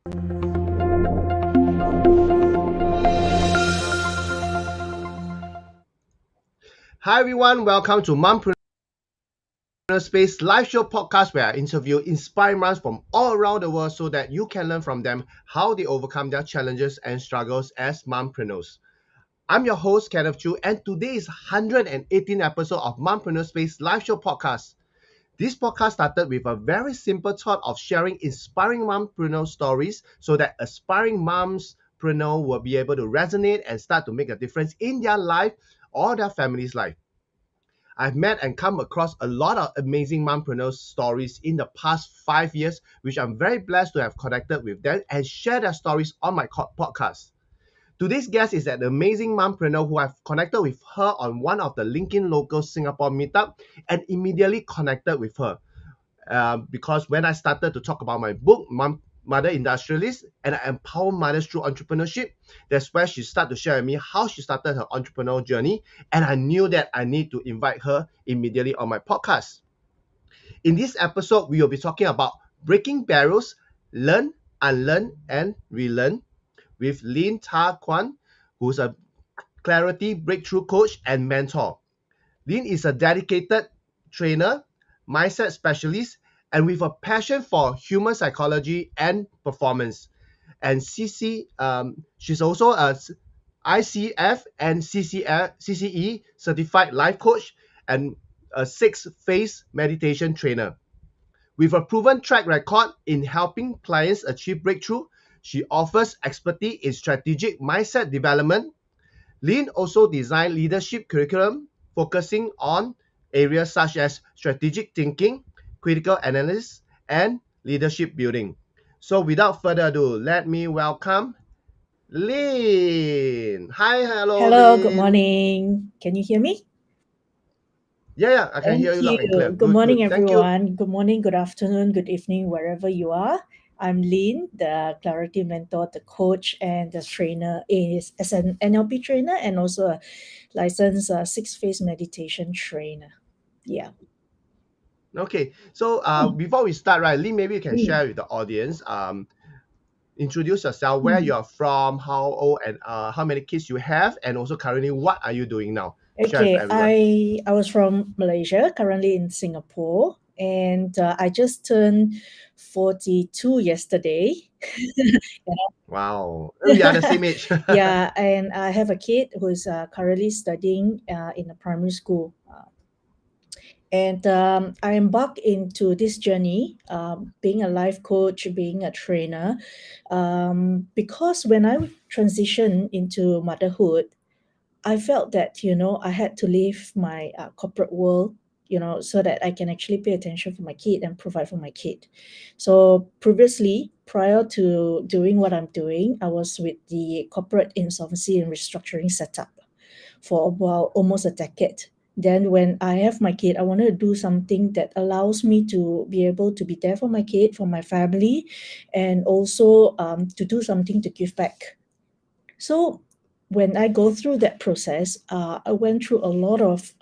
Hi everyone, welcome to Mompreneur Space live show podcast where I interview inspiring moms from all around the world so that you can learn from them how they overcome their challenges and struggles as mompreneurs. I'm your host Kenneth Chu, and today is 118th episode of Mompreneur Space live show podcast. This podcast started with a very simple thought of sharing inspiring mompreneur stories so that aspiring mompreneur will be able to resonate and start to make a difference in their life or their family's life. I've met and come across a lot of amazing mompreneur stories in the past 5 years, which I'm very blessed to have connected with them and share their stories on my podcast. Today's guest is an amazing mompreneur who I've connected with her on one of the LinkedIn Local Singapore meetup and immediately connected with her. Because when I started to talk about my book, Mother Industrialist, and I empower mothers through entrepreneurship, that's where she started to share with me how she started her entrepreneurial journey, and I knew that I need to invite her immediately on my podcast. In this episode, we will be talking about breaking barriers, learn, unlearn, and relearn with Lin Tar Kuan, who's a clarity breakthrough coach and mentor. Lin is a dedicated trainer, mindset specialist, and with a passion for human psychology and performance. And she's also a ICF and CCE certified life coach and a 6-phase meditation trainer. With a proven track record in helping clients achieve breakthrough, she offers expertise in strategic mindset development. Lin also designed leadership curriculum focusing on areas such as strategic thinking, critical analysis, and leadership building. So without further ado, let me welcome Lin. Hi, hello, Hello, good Lin. morning. Can you hear me? Yeah, I can hear Thank you loud and clear. you. Good Good, morning, good. Thank you. everyone. Good morning, good afternoon, good evening, wherever you are. I'm Lin, the clarity mentor, the coach, and the trainer is as an NLP trainer and also a licensed 6-phase meditation trainer. Yeah. Okay, so Mm, before we start, right, Lin, maybe you can mm, share with the audience. Introduce yourself, where mm. you're from, how old, and how many kids you have, and also currently what are you doing now? Share with Okay, everyone. I was from Malaysia, currently in Singapore, and I just turned 42 yesterday. Wow, we are the same age. Yeah, and I have a kid who's currently studying in a primary school. And I embarked into this journey, being a life coach, being a trainer, because when I transitioned into motherhood, I felt that, I had to leave my corporate world, so that I can actually pay attention for my kid and provide for my kid. So previously, prior to doing what I'm doing, I was with the corporate insolvency and restructuring setup for about almost a decade. Then when I have my kid, I wanted to do something that allows me to be able to be there for my kid, for my family, and also to do something to give back. So when I go through that process, I went through a lot of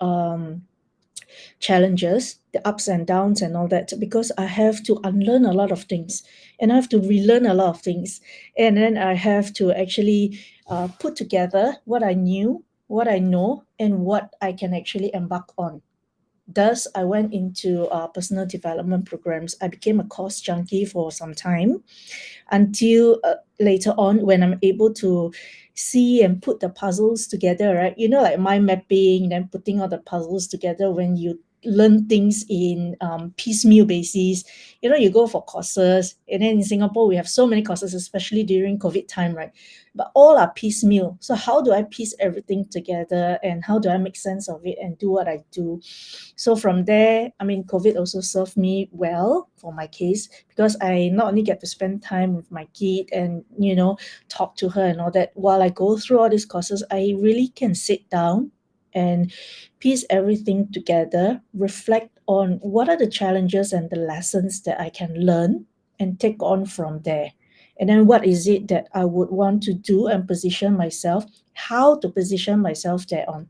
challenges, the ups and downs and all that, because I have to unlearn a lot of things and I have to relearn a lot of things. And then I have to actually put together what I knew, what I know, and what I can actually embark on. Thus, I went into personal development programs. I became a course junkie for some time until later on when I'm able to see and put the puzzles together, right? Like mind mapping, then putting all the puzzles together when you learn things in piecemeal basis. You go for courses, and then in Singapore, we have so many courses, especially during COVID time, right? But all are piecemeal. So how do I piece everything together and how do I make sense of it and do what I do? So from there, COVID also served me well for my case because I not only get to spend time with my kid and, talk to her and all that. While I go through all these courses, I really can sit down and piece everything together, reflect on what are the challenges and the lessons that I can learn and take on from there. And then what is it that I would want to do and position myself, how to position myself there on.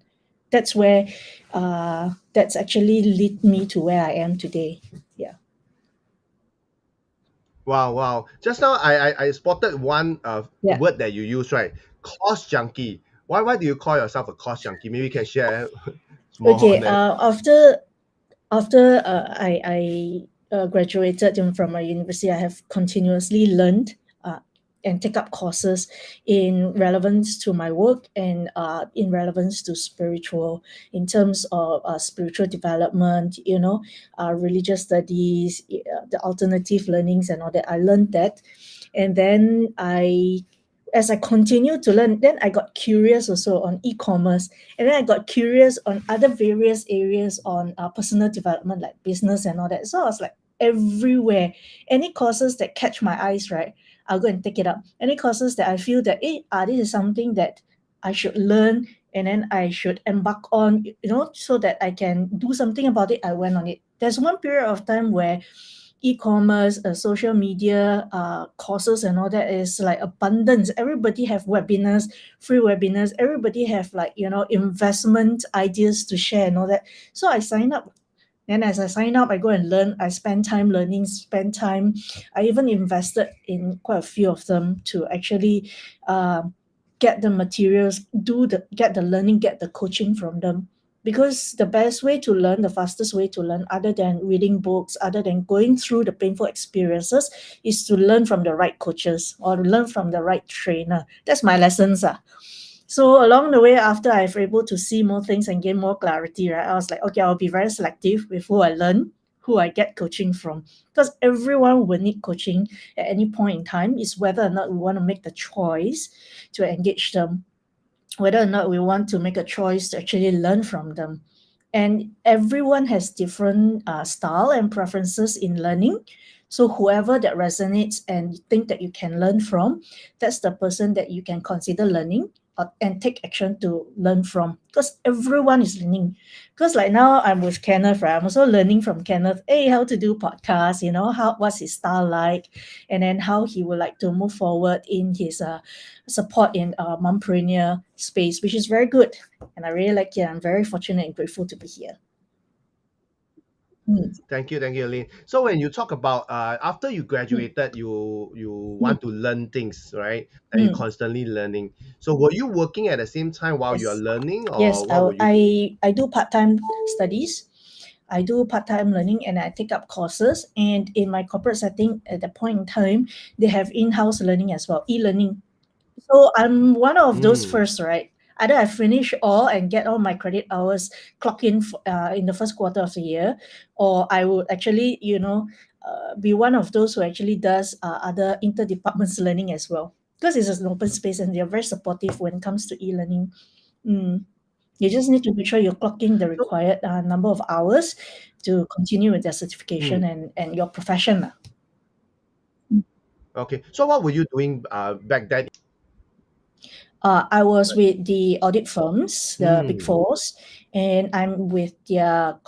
That's where that's actually lead me to where I am today. Yeah. Wow, wow. Just now I spotted one Yeah. word that you use, right? Cost junkie. Why do you call yourself a cost junkie? Maybe you can share more on Okay. that. After I graduated from my university, I have continuously learned uh, and take up courses in relevance to my work and in relevance to spiritual, in terms of spiritual development, religious studies, the alternative learnings and all that. I learned that. And then as I continued to learn, then I got curious also on e-commerce, and then I got curious on other various areas on personal development, like business and all that. So I was like everywhere. Any courses that catch my eyes, right, I'll go and take it up. Any courses that I feel that, this is something that I should learn and then I should embark on, so that I can do something about it, I went on it. There's one period of time where e-commerce, social media courses and all that is like abundance. Everybody have webinars, free webinars. Everybody have, like, investment ideas to share and all that. So I sign up. Then as I sign up, I go and learn. I spend time learning, spend time. I even invested in quite a few of them to actually get the materials, get the learning, get the coaching from them. Because the best way to learn, the fastest way to learn, other than reading books, other than going through the painful experiences, is to learn from the right coaches or learn from the right trainer. That's my lessons. So along the way, after I've able to see more things and gain more clarity, right, I was like, okay, I'll be very selective with who I learn, who I get coaching from. Because everyone will need coaching at any point in time. Is whether or not we want to make the choice to engage them, whether or not we want to make a choice to actually learn from them. And everyone has different style and preferences in learning. So whoever that resonates and you think that you can learn from, that's the person that you can consider learning and take action to learn from. Because everyone is learning. Because like now I'm with Kenneth, right? I'm also learning from Kenneth. Hey, how to do podcasts, what's his style like, and then how he would like to move forward in his support in mompreneur space, which is very good. And I really like it. I'm very fortunate and grateful to be here. Mm, Thank you, Lin. So when you talk about after you mm, graduated, you mm, want to learn things, right? That you mm. constantly learning. So were you working at the same time while you are Yes. learning, Yes, or what I, were you doing? I do part-time studies. I do part-time learning and I take up courses. And in my corporate setting, at that point in time, they have in-house learning as well, e-learning. So I'm one of those Mm. first, right? Either I finish all and get all my credit hours clock in the first quarter of the year, or I would actually, be one of those who actually does other interdepartments learning as well. Because it's an open space and they're very supportive when it comes to e-learning. Mm. You just need to make sure you're clocking the So, required number of hours to continue with their certification mm, and your profession. Lah. okay. So what were you doing back then? I was with the audit firms, the Big Mm, Fours, and I'm with their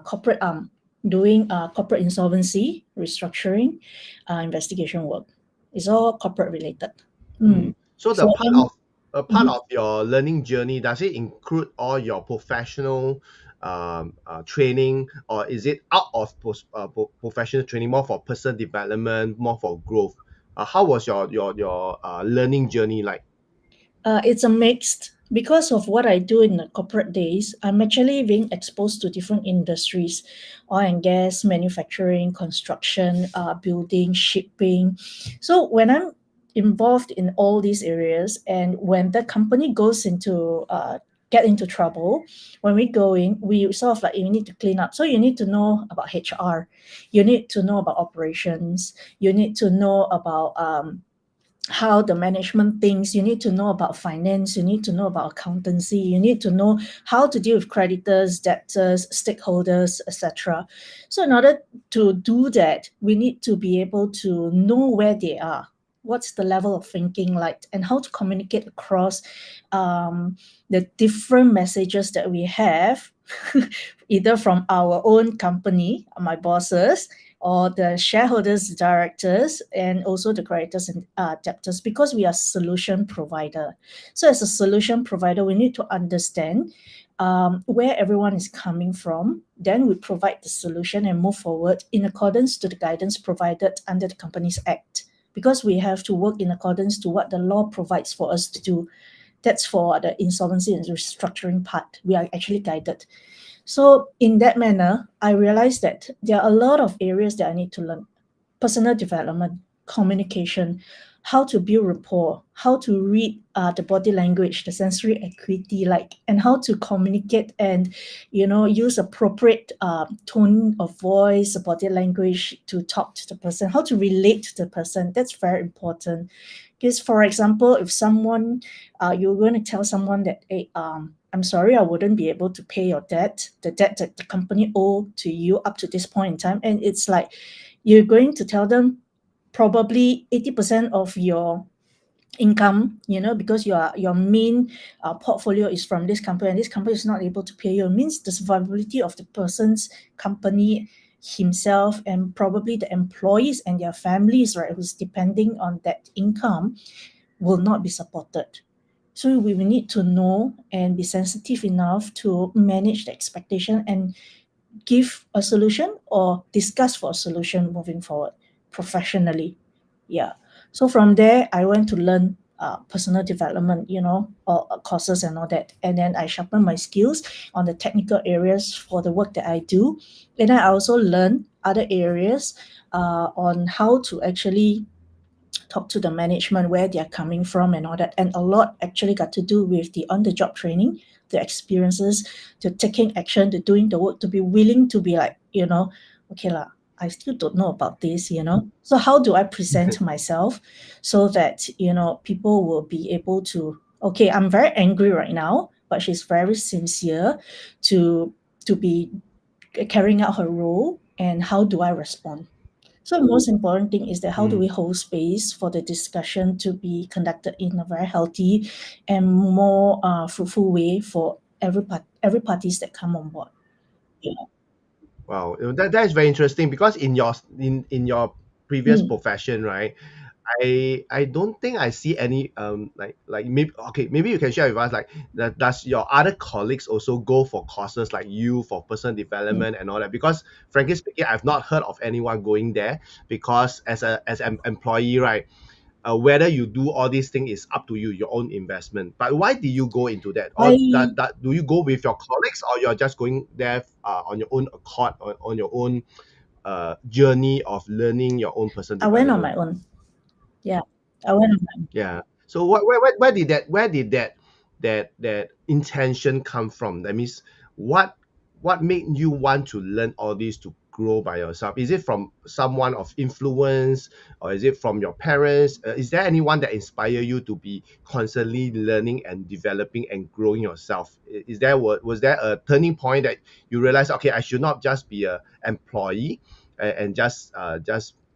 corporate arm doing corporate insolvency, restructuring, investigation work. It's all corporate related. mm. Mm. So the So part I'm of a part mhm. of your learning journey, does it include all your professional training, or is it out of professional training, more for personal development, more for growth? How was your learning journey like? It's a mixed, because of what I do in the corporate days. I'm actually being exposed to different industries: oil and gas, manufacturing, construction, building, shipping. So when I'm involved in all these areas, and when the company goes into get into trouble, when we go in, we sort of like, you need to clean up. So you need to know about HR, you need to know about operations, you need to know about how the management thinks. You need to know about finance, you need to know about accountancy, you need to know how to deal with creditors, debtors, stakeholders, etc. So in order to do that, we need to be able to know where they are, what's the level of thinking like, and how to communicate across the different messages that we have, either from our own company, my bosses, or the shareholders, directors, and also the creditors and debtors, because we are solution provider. So as a solution provider, we need to understand where everyone is coming from. Then we provide the solution and move forward in accordance to the guidance provided under the Companies Act, because we have to work in accordance to what the law provides for us to do. That's for the insolvency and restructuring part. We are actually guided. So in that manner, I realized that there are a lot of areas that I need to learn. Personal development, communication, how to build rapport, how to read the body language, the sensory acuity, and how to communicate and, use appropriate tone of voice, body language to talk to the person, how to relate to the person. That's very important. Because, for example, if you're going to tell someone that, hey, I'm sorry, I wouldn't be able to pay your debt, the debt that the company owe to you up to this point in time. And it's like, you're going to tell them probably 80% of your income, because your main portfolio is from this company, and this company is not able to pay you. It means the survivability of the person's company, himself, and probably the employees and their families, right, who's depending on that income, will not be supported. So we will need to know and be sensitive enough to manage the expectation and give a solution or discuss for a solution moving forward professionally. Yeah. So from there, I went to learn personal development, or courses and all that. And then I sharpened my skills on the technical areas for the work that I do. And then I also learned other areas on how to actually talk to the management, where they're coming from and all that. And a lot actually got to do with the on-the-job training, the experiences, to taking action, to doing the work, to be willing to be like, okay lah, I still don't know about this, So how do I present myself so that, people will be able to, okay, I'm very angry right now, but she's very sincere to be carrying out her role, and how do I respond? So the most important thing is that how do we hold space for the discussion to be conducted in a very healthy and more fruitful way for every parties that come on board. Yeah. Wow, that is very interesting because in your previous Mm. profession, right? I don't think I see any like maybe okay, maybe you can share with us like that does your other colleagues also go for courses like you for personal Mm. development and all that? Because frankly speaking, I've not heard of anyone going there because as an employee, right? Whether you do all these things is up to you, your own investment. But why do you go into that? Or I that do you go with your colleagues, or you're just going there on your own accord, on your own journey of learning your own personal I went on my development? own. Yeah. I went on my own. Yeah. So where did that intention come from? That means what what made you want to learn all this to grow by yourself? Is it from someone of influence, or is it from your parents? Is there anyone that inspire you to be constantly learning and developing and growing yourself? Was there a turning point that you realized, okay, I should not just be a employee and just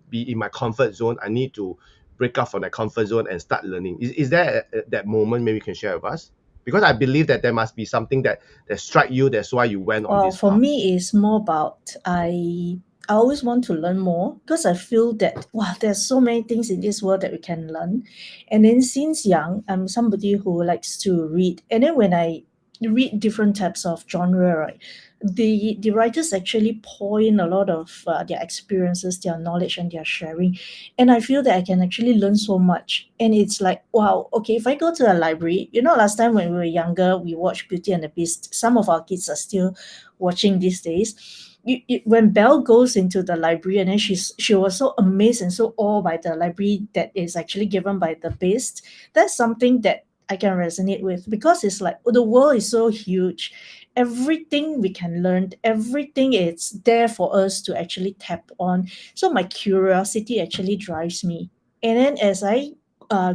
be in my comfort zone. I need to break out from that comfort zone and start learning. Is there that moment maybe you can share with us? Because I believe that there must be something that struck you. That's why you went on Well, this for path. me, it's more about I always want to learn more, because I feel that wow, there's so many things in this world that we can learn. And then since young, I'm somebody who likes to read. And then when I read different types of genre, right, the writers actually point a lot of their experiences, their knowledge, and their sharing. And I feel that I can actually learn so much. And it's like, wow, okay, if I go to a library, last time when we were younger, we watched Beauty and the Beast. Some of our kids are still watching these days. When Belle goes into the library, and then she was so amazed and so awed by the library that is actually given by the Beast. That's something that I can resonate with, because it's like, the world is so huge. Everything we can learn, everything is there for us to actually tap on. So my curiosity actually drives me. And then as I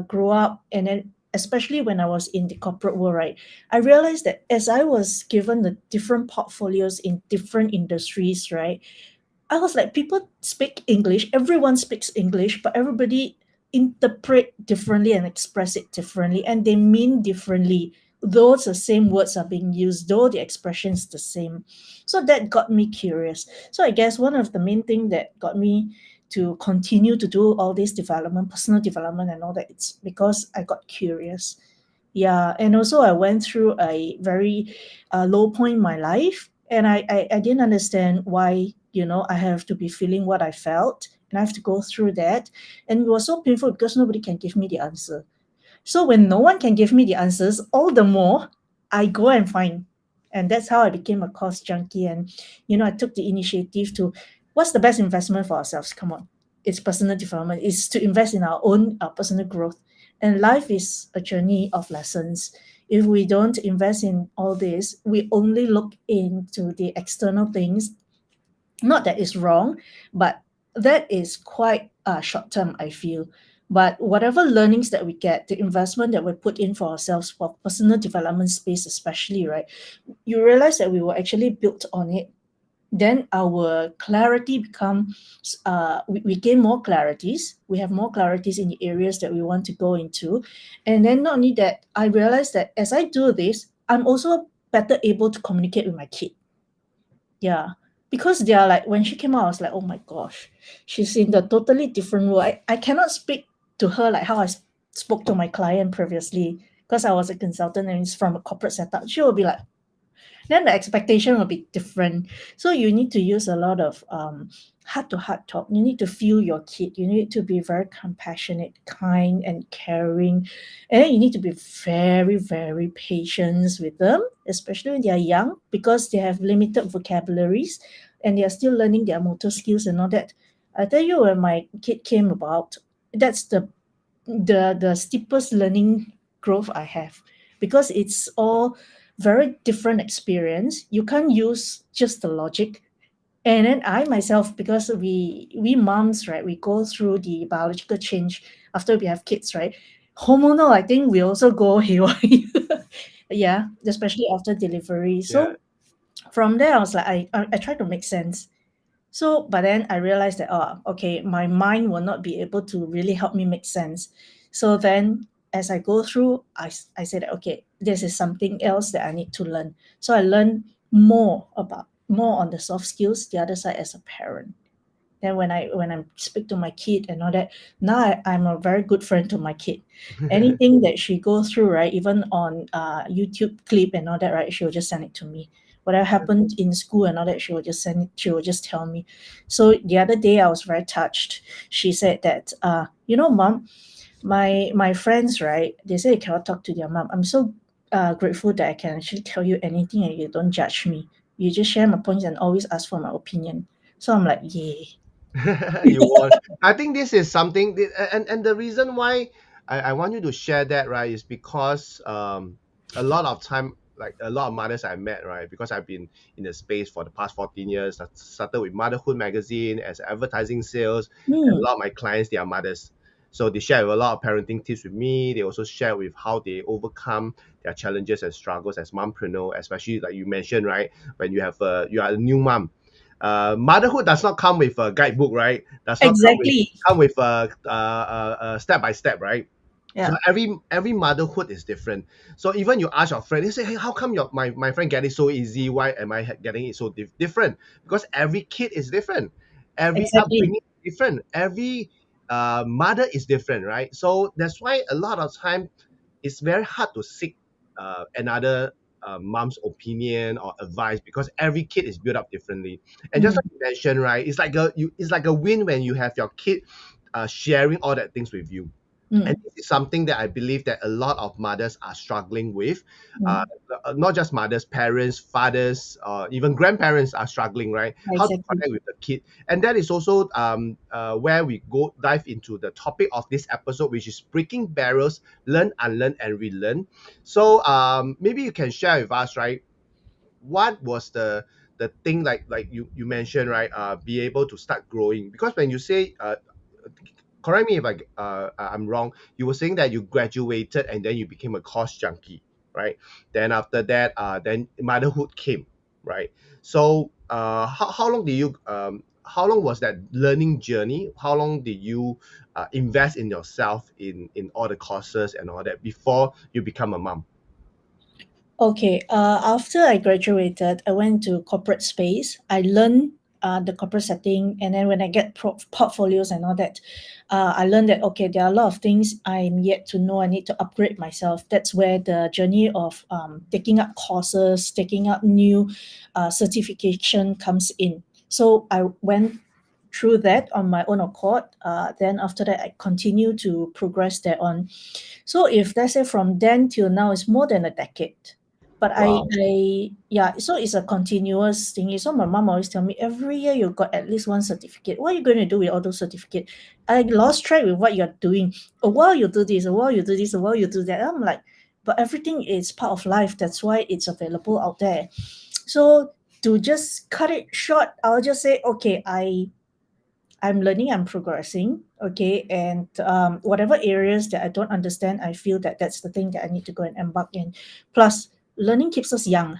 grow up, and then especially when I was in the corporate world, right, I realized that as I was given the different portfolios in different industries, right, I was like, people speak English, everyone speaks English, but everybody interpret differently and express it differently, and they mean differently. Though the same words are being used, though the expression is the same. So that got me curious. So I guess one of the main thing that got me to continue to do all this development, personal development and all that, it's because I got curious. Yeah, and also I went through a very low point in my life, and I didn't understand why, I have to be feeling what I felt, and I have to go through that. And it was so painful because nobody can give me the answer. So when no one can give me the answers, all the more I go and find. And that's how I became a course junkie. And, I took the initiative to what's the best investment for ourselves? Come on. It's personal development, it's to invest in our own personal growth. And life is a journey of lessons. If we don't invest in all this, we only look into the external things. Not that it's wrong, but that is quite short term, I feel. But whatever learnings that we get, the investment that we put in for ourselves for personal development space, especially, right? You realize that we were actually built on it. Then our clarity becomes, we gain more clarities. We have more clarities in the areas that we want to go into. And then not only that, I realize that as I do this, I'm also better able to communicate with my kid. Yeah, because they are like when she came out, I was like, oh my gosh, she's in the totally different world. I cannot speak to her like how spoke to my client previously because I was a consultant and it's from a corporate setup. She will be like, then the expectation will be different. So you need to use a lot of heart to heart talk. You need to feel your kid. You need to be very compassionate, kind, and caring. And then you need to be very, very patient with them, especially when they are young, because they have limited vocabularies and they are still learning their motor skills and all that. I tell you, when my kid came about, that's the steepest learning growth I have, because it's all very different experience. You can't use just the logic. And then I myself, because we moms, right, we go through the biological change after we have kids, right? Hormonal, I think we also go haywire. Yeah, especially after delivery. Yeah. So from there, I was like, I try to make sense. So, but then I realized that, oh, okay, my mind will not be able to really help me make sense. So then, as I go through, I said, okay, this is something else that I need to learn. So I learned more on the soft skills, the other side as a parent. Then when I speak to my kid and all that, now I'm a very good friend to my kid. Anything that she goes through, right, even on YouTube clip and all that, right, she will just send it to me. Whatever happened in school and all that, she will just send it. She will just tell me. So the other day, I was very touched. She said that, mom, my friends, right, they say they cannot talk to their mom. I'm so grateful that I can actually tell you anything and you don't judge me. You just share my points and always ask for my opinion. So I'm like, yay. You won. I think this is something, and the reason why I want you to share that, right, is because a lot of time, like a lot of mothers I met, right, because I've been in the space for the past 14 years. I started with Motherhood magazine as advertising sales, and a Hmm. lot of my clients, they are mothers. So they share a lot of parenting tips with me. They also share with how they overcome their challenges and struggles as mompreneur, especially like you mentioned, right, when you are a new mom. Motherhood does not come with a guidebook, right? Does not Exactly. come with a step by step, right? So Yeah. every motherhood is different. So even you ask your friend, they say, "Hey, how come my friend get it so easy? Why am I getting it so different?" Because every kid is different, every Exactly. upbringing is different, every mother is different, right? So that's why a lot of time it's very hard to seek another mom's opinion or advice because every kid is built up differently. And just Mm, like you mentioned, right, it's like a win when you have your kid sharing all that things with you. And mm, this is something that I believe that a lot of mothers are struggling with. Uh, mm. Not just mothers, parents, fathers, even grandparents are struggling, right? How to Exactly. connect with the kid, and that is also where we go dive into the topic of this episode, which is breaking barriers, learn, unlearn, and relearn. So maybe you can share with us, right? What was the thing like you mentioned, right? Be able to start growing because when you say correct me if I'm wrong. You were saying that you graduated and then you became a course junkie, right? Then after that, then motherhood came, right? So, how long did you how long was that learning journey? How long did you invest in yourself in all the courses and all that before you become a mom? Okay. After I graduated, I went to corporate space. I learned. the corporate setting, and then when I get portfolios and all that, I learned that okay, there are a lot of things I'm yet to know. I need to upgrade myself. That's where the journey of taking up courses, taking up new certification comes in. So I went through that on my own accord. Then after that, I continue to progress there on. So if let's say from then till now, it's more than a decade. But Wow. yeah, so it's a continuous thing. So my mom always tell me every year you got at least one certificate. What are you going to do with all those certificates? I lost track with what you're doing. A while you do this, a while you do this, a while you do that. I'm like, but everything is part of life. That's why it's available out there. So to just cut it short, I'll just say, okay, I'm learning, I'm progressing, okay, and whatever areas that I don't understand, I feel that that's the thing that I need to go and embark in. Plus, learning keeps us young.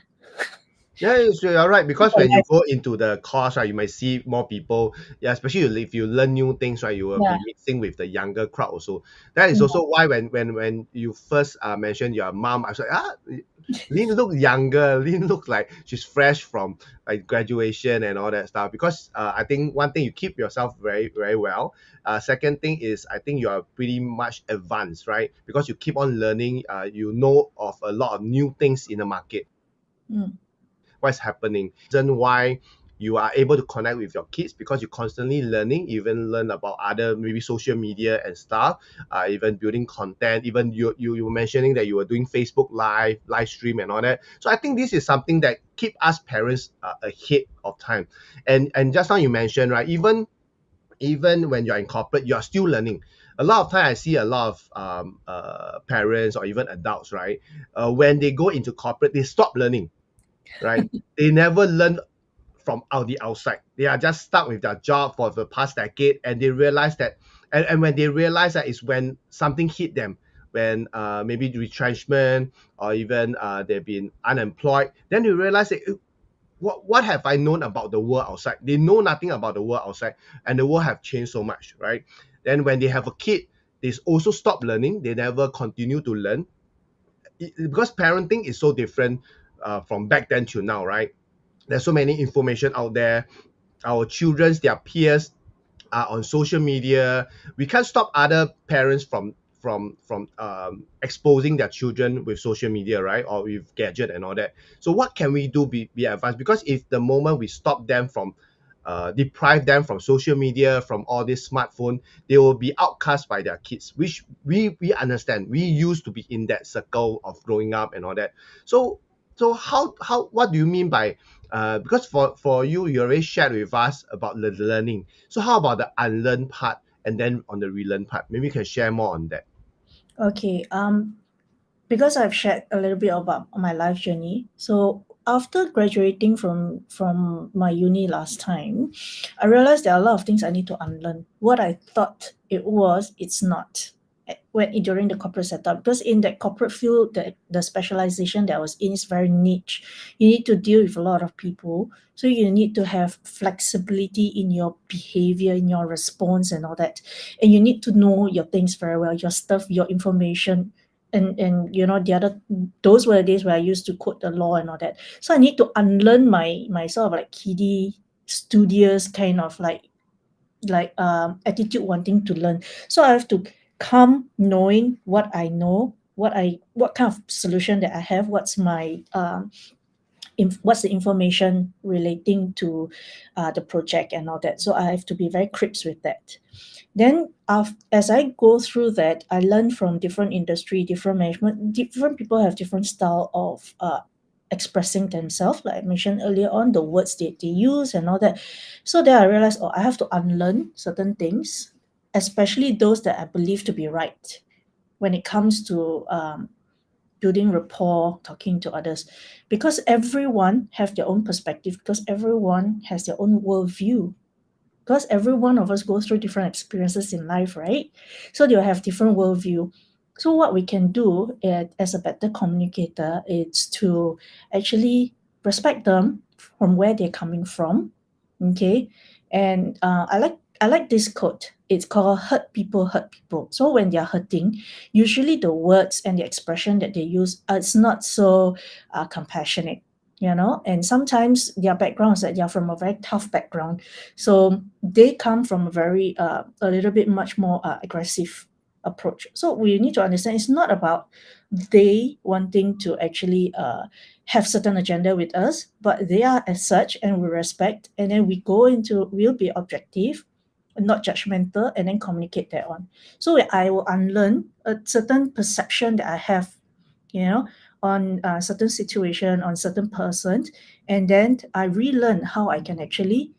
Yeah, you're right. Because For when you life. go into the course, right, you might see more people. Yeah, especially if you learn new things, right, you will Yeah, be mixing with the younger crowd also. That is yeah. also why when you first mentioned your mom, I was like, Lin look younger. Lin looks like she's fresh from like graduation and all that stuff. Because I think one thing, you keep yourself very very well. Second thing is, I think you are pretty much advanced, right? Because you keep on learning. You know of a lot of new things in the market, Mm, what's happening. Reason why you are able to connect with your kids, because you're constantly learning, even learn about other maybe social media and stuff, even building content. Even you were mentioning that you were doing Facebook live stream and all that. So I think this is something that keep us parents ahead of time. And just now you mentioned, right, even when you're in corporate, you're still learning. A lot of time I see a lot of parents or even adults, right, when they go into corporate, they stop learning, right? They never learn from the outside. They are just stuck with their job for the past decade, and they realize that, and when they realize that is when something hit them, when maybe retrenchment, or even they've been unemployed, then they realize that what have I known about the world outside? They know nothing about the world outside, and the world have changed so much, right? Then when they have a kid, they also stop learning. They never continue to learn, because parenting is so different from back then to now, right? There's so many information out there. Our children's, their peers are on social media. We can't stop other parents from exposing their children with social media, right, or with gadget and all that. So what can we do, be advanced? Because if the moment we stop them from deprive them from social media, from all this smartphone, they will be outcast by their kids, which we understand. We used to be in that circle of growing up and all that. So how what do you mean by because for you, you already shared with us about the learning. So how about the unlearn part, and then on the relearn part? Maybe you can share more on that. Okay. Because I've shared a little bit about my life journey. So after graduating from my uni last time, I realized there are a lot of things I need to unlearn. What I thought it was, it's not. When during the corporate setup, because in that corporate field, the specialization that I was in is very niche. You need to deal with a lot of people, so you need to have flexibility in your behavior, in your response, and all that. And you need to know your things very well, your stuff, your information, and the other, those were the days where I used to quote the law and all that. So I need to unlearn my sort of like kiddie studious kind of attitude, wanting to learn. So I have to come knowing what I know, what kind of solution that I have, what's the information relating to the project and all that. So I have to be very crisp with that. Then as I go through that, I learn from different industry, different management, different people have different style of expressing themselves. Like I mentioned earlier on, the words they use and all that. So then I realized, oh, I have to unlearn certain things, especially those that I believe to be right when it comes to building rapport, talking to others, because everyone have their own perspective, because everyone has their own worldview, because every one of us goes through different experiences in life, right? So they'll have different worldview. So what we can do as a better communicator is to actually respect them from where they're coming from, okay? And I like this quote. It's called "Hurt people hurt people." So when they're hurting, usually the words and the expression that they use, it's not so compassionate. And sometimes their backgrounds that they are from a very tough background, so they come from a very a little bit much more aggressive approach. So we need to understand it's not about they wanting to actually have certain agenda with us, but they are as such, and we respect, and then we'll be objective, not judgmental, and then communicate that on. So I will unlearn a certain perception that I have, you know on a certain situation, on certain person, and then I relearn how I can actually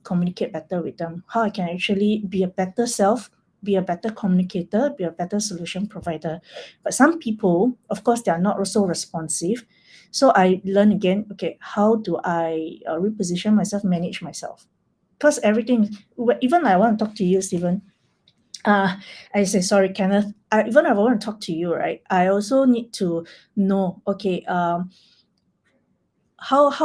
communicate better with them, how I can actually be a better self, be a better communicator, be a better solution provider. But some people, of course, they are not also responsive. So I learn again, okay, how do I reposition myself, manage myself? Because everything, even I want to talk to you, Stephen, uh, I say, sorry, Kenneth. Even if I want to talk to you, right? I also need to know, okay, how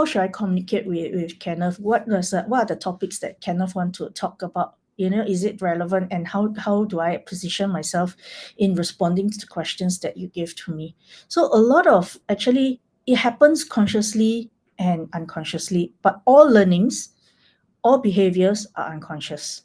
should I communicate with Kenneth? What are the topics that Kenneth want to talk about? Is it relevant, and how do I position myself in responding to the questions that you give to me? So a lot of actually it happens consciously and unconsciously, but all learnings, all behaviors are unconscious.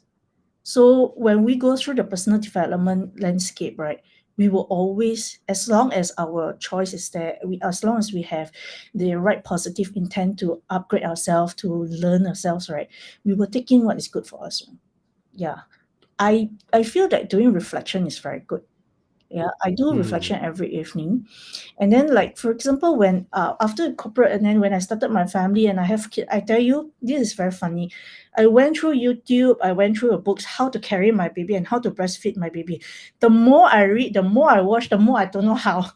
So when we go through the personal development landscape, right, we will always, as long as our choice is there, as long as we have the right positive intent to upgrade ourselves, to learn ourselves, right, we will take in what is good for us. Yeah. I feel that doing reflection is very good. Yeah, I do Hmm. reflection every evening. And then, like, for example, when after corporate, and then when I started my family and I have kid, I tell you, this is very funny. I went through YouTube, I went through the books, how to carry my baby and how to breastfeed my baby. The more I read, the more I watch, the more I don't know how.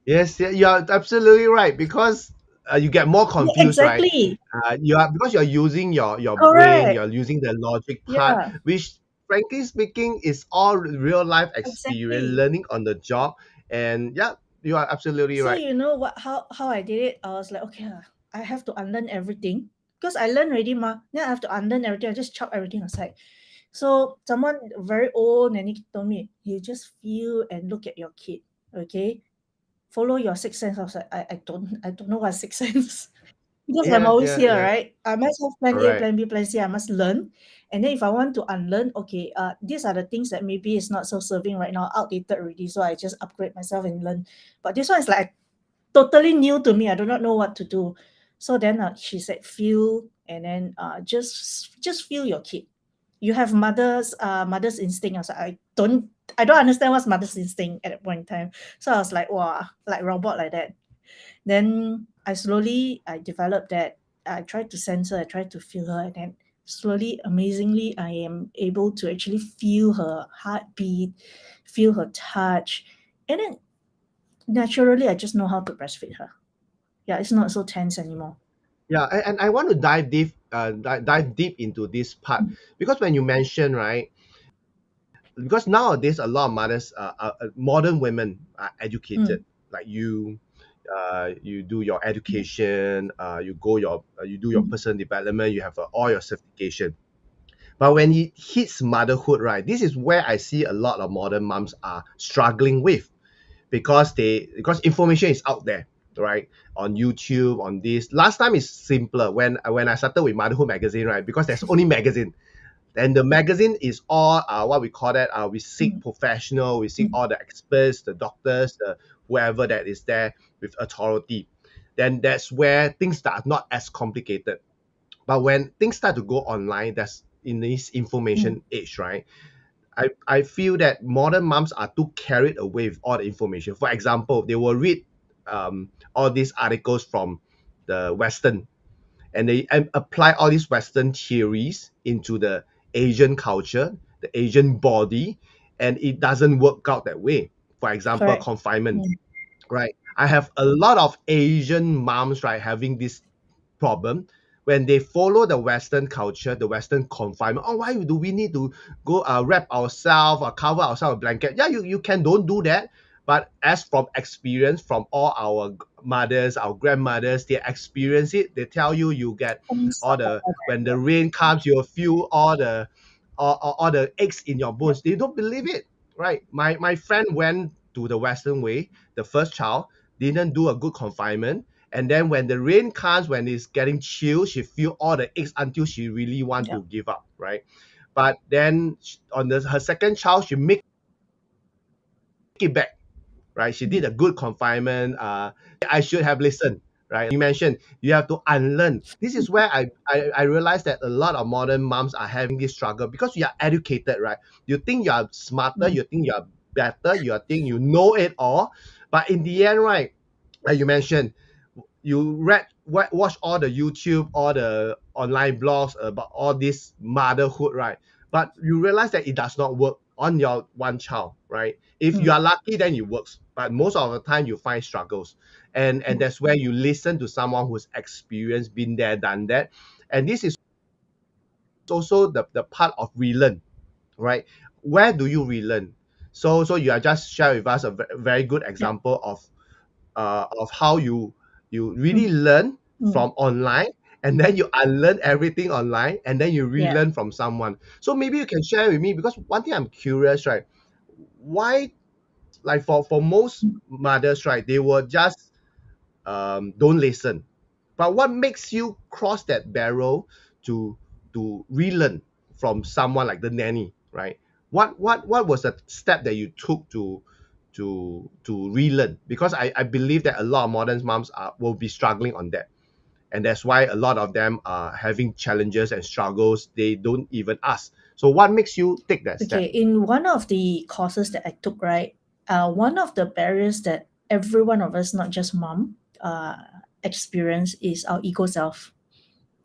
Yes, yeah, you're absolutely right, because you get more Yeah, confused, right? exactly. You are, because you're using your brain, Correct. you're using the logic part, Yeah, which frankly speaking is all real life experience, exactly. learning on the job, and yeah, you are absolutely So right. you know what? How I did it? I was like, okay, I have to unlearn everything because I learned already, ma. Then I have to unlearn everything. I just chop everything aside. So someone very old nanny told me, you just feel and look at your kid, okay? Follow your sixth sense. I was like, I don't know what sixth sense. Because I'm Yeah, always yeah, here, yeah. right? I must have plan A, Correct. plan B, plan C. I must learn. And then if I want to unlearn, okay, these are the things that maybe is not so serving right now, outdated already. So I just upgrade myself and learn. But this one is like totally new to me. I do not know what to do. So then she said, feel, and then just feel your kid. You have mother's instinct. I don't understand what's mother's instinct at that point in time. So I was like, wow, like robot like that. Then I developed that. I tried to sense her, I tried to feel her, and then slowly, amazingly, I am able to actually feel her heartbeat, feel her touch, and then naturally I just know how to breastfeed her. Yeah, it's not so tense anymore. Yeah, and I want to dive deep into this part, Mm, because when you mention, right, because nowadays a lot of mothers, modern women are educated, mm, like you do your education, you do your mm, personal development, you have all your certification. But when it hits motherhood, right, this is where I see a lot of modern moms are struggling with, because information is out there, right, on YouTube, on this. Last time is simpler when I started with Motherhood magazine, right, because there's only magazine. And the magazine is all what we call that. We seek mm, professional, we seek mm, all the experts, the doctors, the whoever that is there with authority. Then that's where things start not as complicated. But when things start to go online, that's in this mm. information age, right? I feel that modern moms are too carried away with all the information. For example, they will read all these articles from the Western, and they apply all these Western theories into the Asian culture, the Asian body, and it doesn't work out that way. For example, Correct. confinement, Mm. right? I have a lot of Asian moms, right, having this problem when they follow the Western culture, the Western confinement. Oh, why do we need to go wrap ourselves or cover ourselves with blanket? Yeah, you can don't do that. But as from experience, from all our mothers, our grandmothers, they experience it. They tell you you get Things all are the, better. when the rain comes, you'll feel all the aches in your Yep. bones. They don't believe it, right? My friend went to the Western way, the first child didn't do a good confinement, And then when the rain comes, when it's getting chill, she feel all the aches until she really want Yeah. to give up, right? But then on her second child, she make it back, right? She did a good confinement. I should have listened, right? You mentioned you have to unlearn. This is where I realized that a lot of modern moms are having this struggle because you are educated, right? You think you are smarter, Mm. you think you are better, you think you know it all, but in the end, right? Like you mentioned, you watch all the YouTube, all the online blogs about all this motherhood, right? But you realize that it does not work on your one child, right? If you Mm. are lucky, then it works. But most of the time, you find struggles, and Mm. that's where you listen to someone who's experienced, been there, done that, and this is also the part of relearn, right? Where do you relearn? So you are just share with us a very good Yeah. example of how you really Mm. learn Mm. from online, and then you unlearn everything online, and then you Yeah. relearn from someone. So maybe you can share with me, because one thing I'm curious, right? Why, like for most Mm. mothers, right, they will just don't listen. But what makes you cross that barrel to relearn from someone like the nanny, right? What was the step that you took to relearn? Because I believe that a lot of modern moms will be struggling on that, and that's why a lot of them are having challenges and struggles. They don't even ask. So what makes you take that Okay, step? in one of the courses that I took, right, one of the barriers that every one of us, not just mom, experience is our ego self.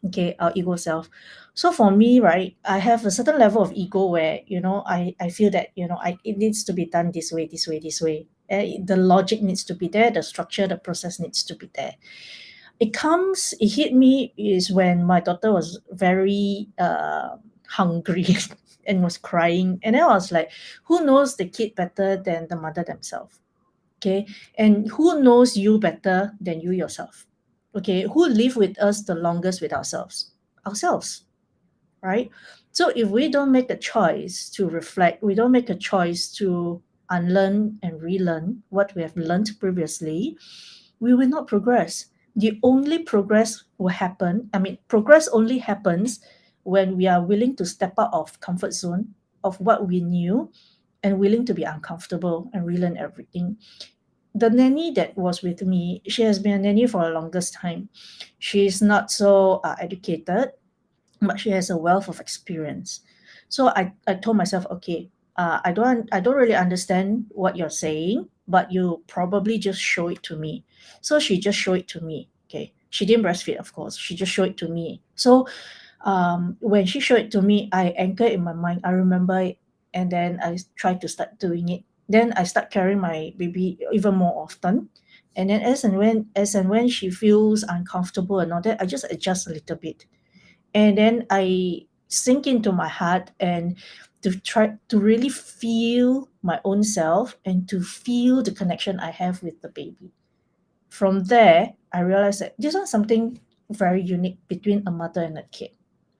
Okay, our ego self. So for me, right, I have a certain level of ego where, I feel that, it needs to be done this way, this way, this way. The logic needs to be there, the structure, the process needs to be there. It hit me is when my daughter was very hungry and was crying. And then I was like, who knows the kid better than the mother themselves? Okay. And who knows you better than you yourself? Okay. Who live with us the longest with ourselves? Ourselves, right? So if we don't make a choice to reflect, we don't make a choice to unlearn and relearn what we have learned previously, we will not progress. The only progress will happen, progress only happens when we are willing to step out of comfort zone of what we knew and willing to be uncomfortable and relearn everything. The nanny that was with me, she has been a nanny for the longest time. She's not so educated, but she has a wealth of experience. So I told myself, okay, I don't really understand what you're saying, but you probably just show it to me. So she just showed it to me. Okay. She didn't breastfeed, of course. She just showed it to me. So when she showed it to me, I anchored in my mind. I remember it, and then I tried to start doing it. Then I start carrying my baby even more often. And then as and when she feels uncomfortable and all that, I just adjust a little bit, and then I sink into my heart and to try to really feel my own self and to feel the connection I have with the baby. From there, I realized that this was something very unique between a mother and a kid.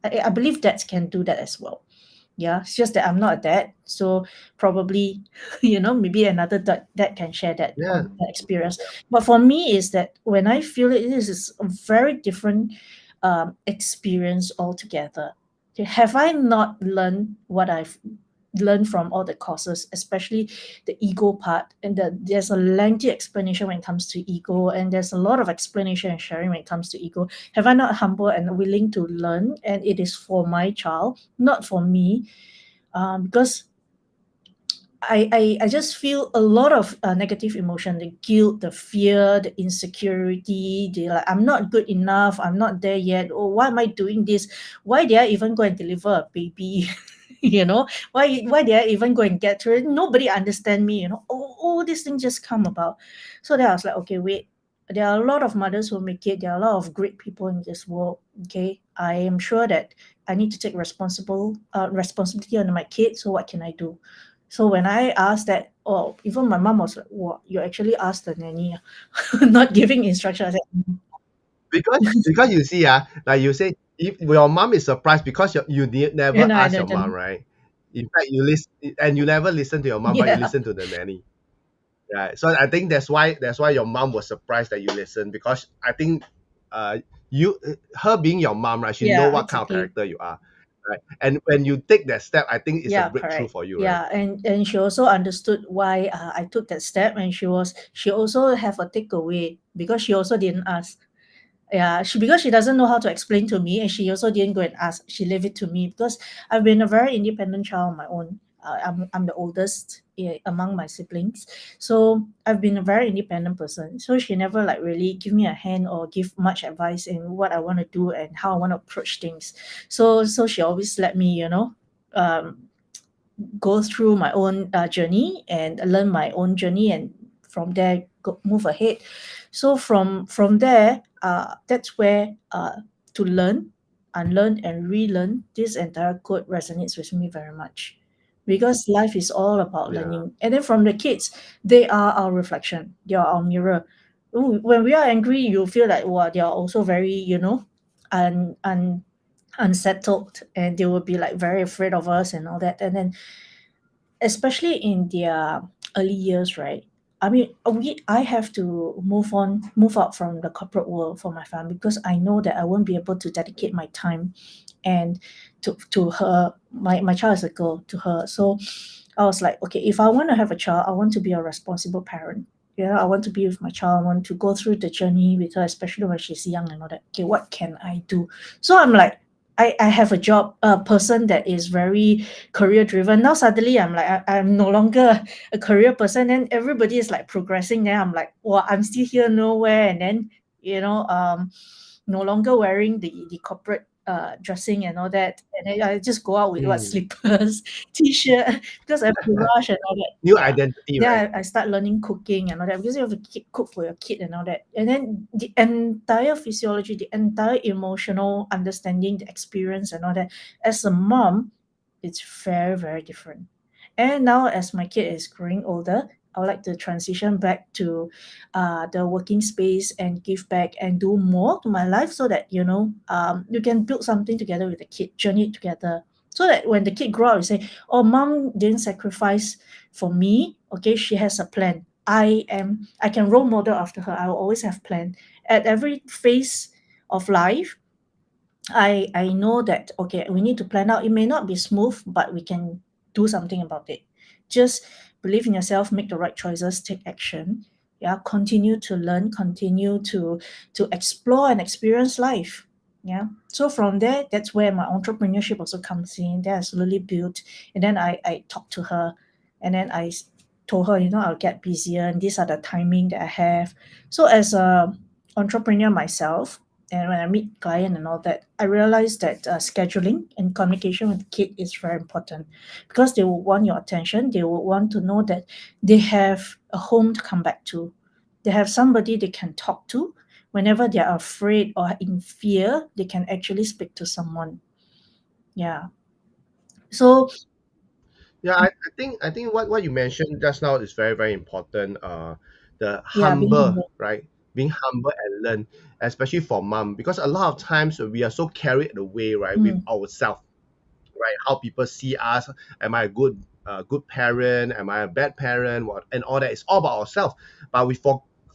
I believe dads can do that as well. Yeah, it's just that I'm not a dad, so probably, maybe another dad can share that Yeah. that experience. But for me, is that when I feel it, this is a very different experience altogether. Okay, have I not learned what I've learned from all the courses, especially the ego part? And there's a lengthy explanation when it comes to ego, and there's a lot of explanation and sharing when it comes to ego. Have I not humble and willing to learn? And it is for my child, not for me, because I just feel a lot of negative emotion, the guilt, the fear, the insecurity, the like, I'm not good enough, I'm not there yet. Oh, why am I doing this? Why did I even go and deliver a baby? Why did I even go and get through it? Nobody understand me, all these things just come about. So then I was like, okay, wait. There are a lot of mothers who make it. There are a lot of great people in this world. Okay, I am sure that I need to take responsibility on my kids. So what can I do? So when I asked that, oh, even my mom was like, "What? You actually asked the nanny, not giving instruction." I said, "Mm." Because you see, like you say, if your mom is surprised because You never know, I ask your mom, didn't. right? In fact, you listen, and you never listen to your mom, but you Yeah. listen to the nanny. Yeah, so I think that's why your mom was surprised that you listened, because I think uh you her being your mom, right? She know Yeah, what kind of exactly. character you are, right? And when you take that step, I think it's a Yeah, breakthrough correct. for you, right? Yeah, and she also understood why I took that step, and she also have a takeaway because she also didn't ask. Yeah, because she doesn't know how to explain to me, and she also didn't go and ask. She leave it to me because I've been a very independent child on my own. I'm the oldest among my siblings, so I've been a very independent person. So she never like really give me a hand or give much advice in what I want to do and how I want to approach things. So she always let me, um, go through my own journey and learn my own journey, and from there move ahead. So from there, that's where to learn, unlearn and relearn this entire code resonates with me very much, because life is all about Yeah, learning. And then from the kids, they are our reflection, they are our mirror. Ooh, when we are angry, you feel like, wow, they are also very, unsettled, and they will be like very afraid of us and all that. And then especially in their early years, right? I mean, I have to move out from the corporate world for my family, because I know that I won't be able to dedicate my time and to her. My child is a girl, to her. So I was like, okay, if I want to have a child, I want to be a responsible parent. I want to be with my child. I want to go through the journey with her, especially when she's young and all that. Okay, what can I do? So I'm like, I have a person that is very career driven. Now suddenly I'm like, I'm no longer a career person, and everybody is like progressing. Then I'm like, well, I'm still here nowhere. And then, no longer wearing the corporate dressing and all that. And then I just go out with what mm. slippers, t-shirt, because I have to rush and all that. New Yeah. identity, right? Then I start learning cooking and all that, because you have to cook for your kid and all that. And then the entire physiology, the entire emotional understanding, the experience and all that. As a mom, it's very, very different. And now, as my kid is growing older, I would like to transition back to the working space and give back and do more to my life, so that, you can build something together with the kid, journey together. So that when the kid grow up, you say, oh, mom didn't sacrifice for me. Okay, she has a plan. I can role model after her. I will always have plan. At every phase of life, I know that, okay, we need to plan out. It may not be smooth, but we can do something about it. Just believe in yourself, make the right choices, take action. Yeah, continue to learn, continue to explore and experience life. Yeah. So from there, that's where my entrepreneurship also comes in. Then I slowly built, and then I talked to her, and then told her, I'll get busier, and these are the timing that I have. So as a entrepreneur myself, and when I meet client and all that, I realize that scheduling and communication with the kid is very important, because they will want your attention. They will want to know that they have a home to come back to. They have somebody they can talk to whenever they are afraid or in fear. They can actually speak to someone. Yeah. So Yeah, I think what you mentioned just now is very, very important. The yeah, being humble, humble. right? Being humble and learn, especially for mom, because a lot of times we are so carried away, right, with Mm, ourselves, right? How people see us. Am I a good parent? Am I a bad parent? What and all that. It's all about ourselves. But we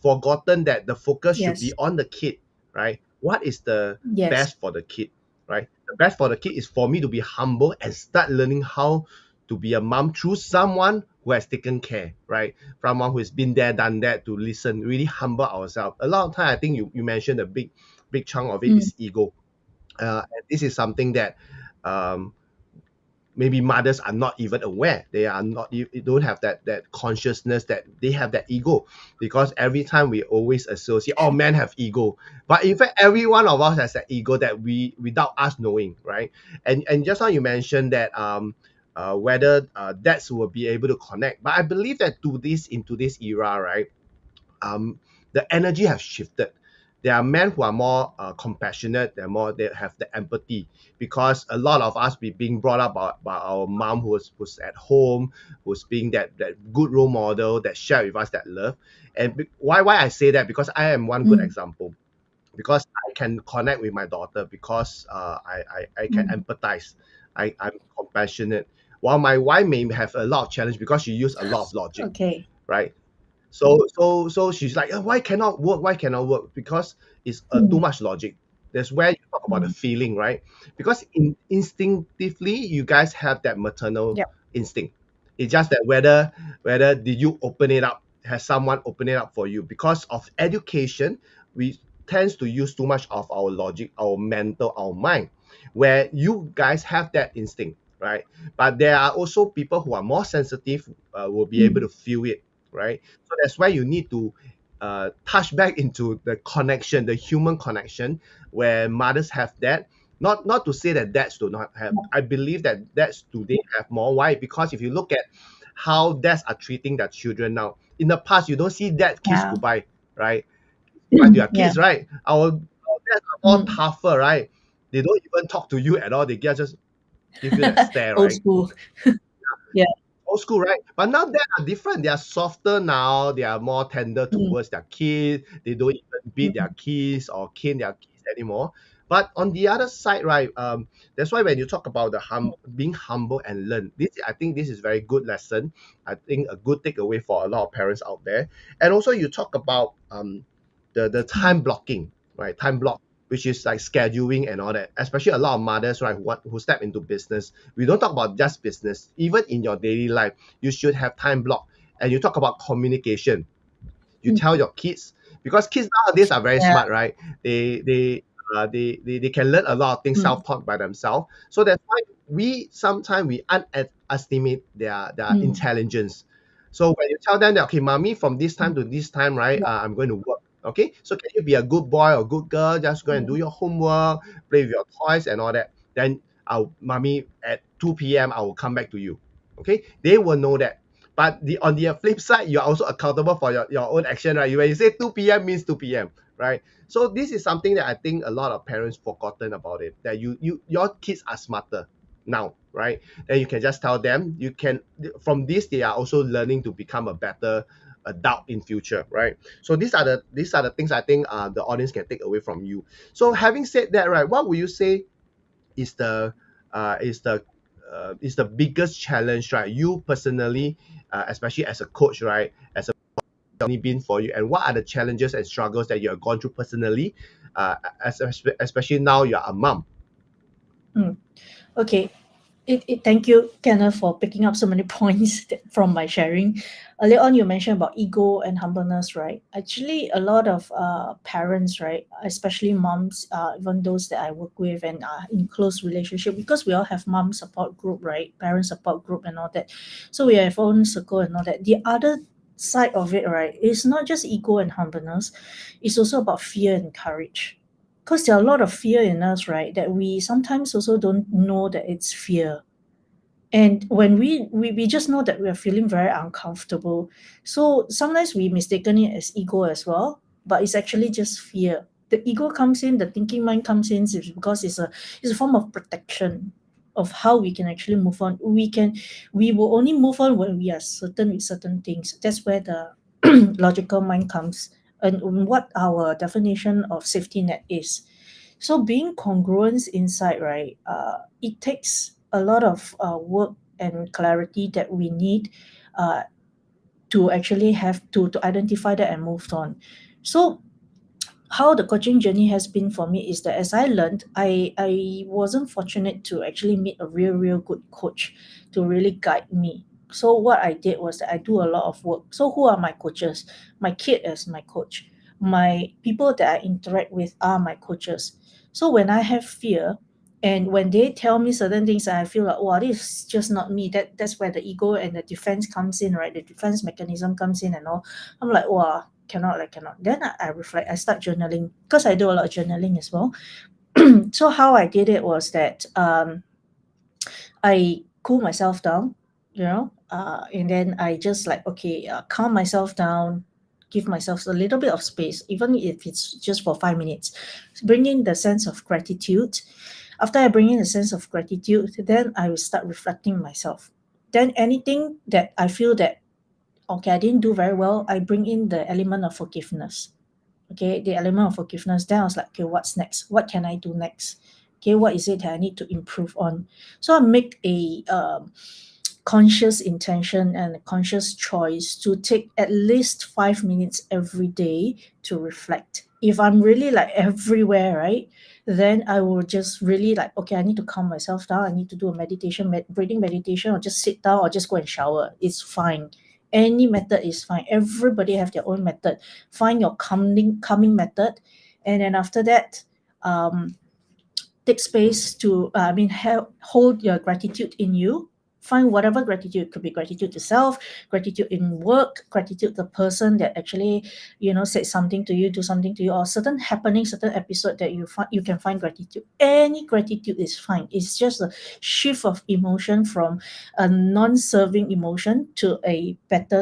forgotten that the focus should be yes. on the kid, right? What is the Yes. best for the kid, right? The best for the kid is for me to be humble and start learning how to be a mom through someone who has taken care, right? Someone who has been there, done that, to listen, really humble ourselves. A lot of time, I think you mentioned a big chunk of it Mm, is ego. And this is something that um, maybe mothers are not even aware. They are not, you don't have that consciousness that they have that ego, because every time we always associate, oh, men have ego, but in fact every one of us has that ego that we, without us knowing, right? And just now you mentioned that whether dads will be able to connect, but I believe that in today's era, right, um, the energy has shifted. There are men who are more compassionate. They have the empathy, because a lot of us we being brought up by our mom who's at home, who's being that good role model that share with us that love. And why I say that, because I am one good mm, example, because I can connect with my daughter, because I can mm. empathize. I'm compassionate. While my wife may have a lot of challenge because she use a lot of logic, Okay. right? So she's like, why cannot work? Why cannot work? Because it's too mm, much logic. That's where you talk about the mm. feeling, right? Because instinctively, you guys have that maternal Yep. instinct. It's just that whether did you open it up? Has someone open it up for you? Because of education, we tends to use too much of our logic, our mental, our mind, where you guys have that instinct, right? But there are also people who are more sensitive, will be able Mm. to feel it, right? So that's why you need to touch back into the connection, the human connection, where mothers have that. Not to say that dads do not have. Yep. I believe that dads today have more. Why? Because if you look at how dads are treating their children now, in the past you don't see dad kiss Yeah. goodbye, right? But they are Yeah. kids, right? Our dads are more Mm. tougher, right? They don't even talk to you at all. They just give you that stare, Old right? school. Yeah. Old school, right? But now they are different. They are softer now. They are more tender Mm. towards their kids. They don't even beat their Mm. kids or cane their kids anymore. But on the other side, right? That's why when you talk about the being humble and learn, this I think this is very good lesson. I think a good takeaway for a lot of parents out there. And also you talk about the Mm. time blocking, right? Time block, which is like scheduling and all that. Especially a lot of mothers, right, who step into business. We don't talk about just business. Even in your daily life, you should have time block. And you talk about communication. You Mm. tell your kids, because kids nowadays are very Yeah. smart, right? They can learn a lot of things Mm. self-taught by themselves. So that's why we sometimes we underestimate their Mm. intelligence. So when you tell them that, okay, mommy, from this time Mm. to this time, right, Yeah. I'm going to work. Okay, so can you be a good boy or good girl? Just go and do Mm. your homework, play with your toys and all that. Then I'll mommy at 2 p.m. I will come back to you. Okay, they will know that. But on the flip side, you're also accountable for your own action, right? When you say 2 p.m. means 2 p.m., right? So this is something that I think a lot of parents forgotten about it. That your kids are smarter now, right? Then you can just tell them, you can, from this they are also learning to become a better adult in future, right? So these are the things I think the audience can take away from you. So having said that, right, what would you say is the uh, is the is the biggest challenge, right? You personally, especially as a coach, right? As a only been for you, and what are the challenges and struggles that you have gone through personally, especially now you're a mom. Mm. Okay. Thank you, Kenneth, for picking up so many points from my sharing. Earlier on, you mentioned about ego and humbleness, right? Actually, a lot of parents, right, especially moms, even those that I work with and are in close relationship, because we all have mom support group, right, parent support group and all that. So we have own circle and all that. The other side of it, right, is not just ego and humbleness. It's also about fear and courage, because there are a lot of fear in us, right? That we sometimes also don't know that it's fear. And when we just know that we are feeling very uncomfortable. So sometimes we mistaken it as ego as well, but it's actually just fear. The ego comes in, the thinking mind comes in is because it's a form of protection of how we can actually move on. We will only move on when we are certain with certain things. That's where the logical mind comes, and what our definition of safety net is. So being congruent inside, right? It takes a lot of work and clarity that we need uh, to actually have to identify that and move on. So how the coaching journey has been for me is that as I learned, I wasn't fortunate to actually meet a real good coach to really guide me. So what I did was that I do a lot of work. So who are my coaches? My kid is my coach. My people that I interact with are my coaches. So when I have fear and when they tell me certain things, I feel like, wow, this is just not me. That's where the ego and the defense comes in, right? The defense mechanism comes in and all. I'm like, wow, cannot, like cannot. Then I reflect, I start journaling because I do a lot of journaling as well. So how I did it was that I cool myself down, and then I just like, okay, calm myself down, give myself a little bit of space, even if it's just for 5 minutes. Bring in the sense of gratitude. After I bring in a sense of gratitude, then I will start reflecting myself. Then anything that I feel that, okay, I didn't do very well, I bring in the element of forgiveness. Okay, the element of forgiveness. Then I was like, okay, what's next? What can I do next? Okay, what is it that I need to improve on? So I make a conscious intention and a conscious choice to take at least 5 minutes every day to reflect. If I'm really like everywhere, right, then I will just really like, okay, I need to calm myself down. I need to do a meditation, breathing meditation, or just sit down or just go and shower. It's fine. Any method is fine. Everybody have their own method. Find your calming method, and then after that, take space to hold your gratitude in you. Find whatever gratitude. It could be gratitude to self, gratitude in work, gratitude the person that actually said something to you, do something to you, or certain happening, certain episode that you can find gratitude. Any gratitude is fine. It's just a shift of emotion from a non-serving emotion to a better